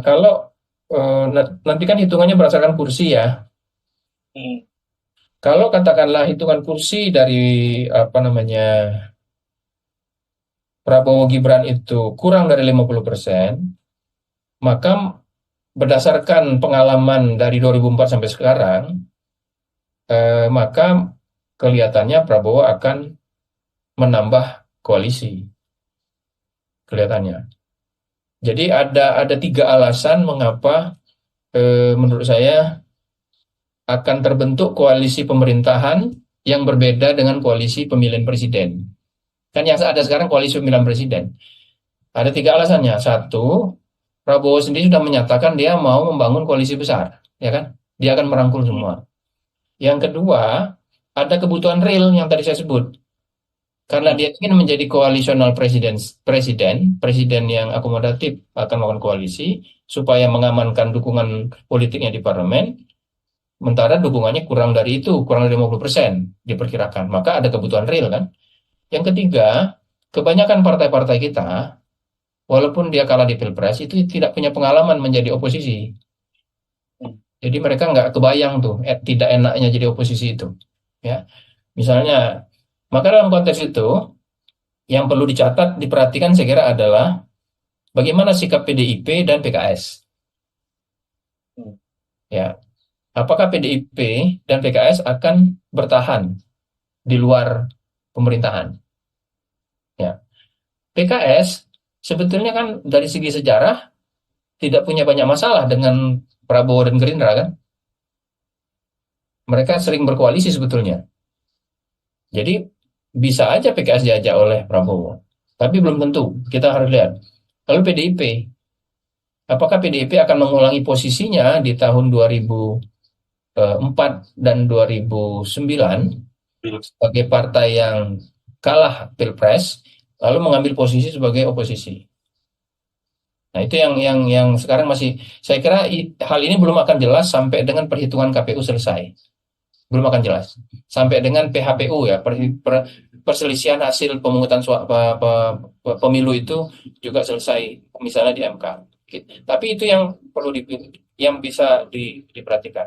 Kalau nanti kan hitungannya berdasarkan kursi ya. Hmm. Kalau katakanlah hitungan kursi dari apa namanya Prabowo Gibran itu kurang dari 50%, maka berdasarkan pengalaman dari 2004 sampai sekarang, maka kelihatannya Prabowo akan menambah koalisi, kelihatannya. Jadi ada tiga alasan mengapa menurut saya akan terbentuk koalisi pemerintahan yang berbeda dengan koalisi pemilihan presiden. Kan yang ada sekarang koalisi pemilihan presiden. Ada tiga alasannya. Satu, Prabowo sendiri sudah menyatakan dia mau membangun koalisi besar, ya kan? Dia akan merangkul Hmm. semua. Yang kedua, ada kebutuhan real yang tadi saya sebut. Karena Hmm. dia ingin menjadi koalisional presiden yang akomodatif akan melakukan koalisi supaya mengamankan dukungan politiknya di parlemen, sementara dukungannya kurang dari itu, kurang dari 50% diperkirakan. Maka ada kebutuhan real kan. Yang ketiga, kebanyakan partai-partai kita, walaupun dia kalah di pilpres, itu tidak punya pengalaman menjadi oposisi. Hmm. Jadi mereka nggak kebayang tuh, tidak enaknya jadi oposisi itu. Ya, misalnya, maka dalam konteks itu, yang perlu dicatat, diperhatikan saya kira adalah bagaimana sikap PDIP dan PKS. Hmm. Ya, apakah PDIP dan PKS akan bertahan di luar pemerintahan? Ya, PKS sebetulnya kan dari segi sejarah tidak punya banyak masalah dengan Prabowo dan Gerindra kan. Mereka sering berkoalisi sebetulnya. Jadi bisa aja PKS diajak oleh Prabowo. Tapi belum tentu. Kita harus lihat. Lalu PDIP, apakah PDIP akan mengulangi posisinya di tahun 2004 dan 2009 sebagai partai yang kalah Pilpres, lalu mengambil posisi sebagai oposisi. Nah, itu yang sekarang masih saya kira hal ini belum akan jelas sampai dengan perhitungan KPU selesai. Belum akan jelas. Sampai dengan PHPU ya, perselisihan hasil pemungutan pemilu itu juga selesai misalnya di MK. Tapi itu yang perlu yang bisa diperhatikan.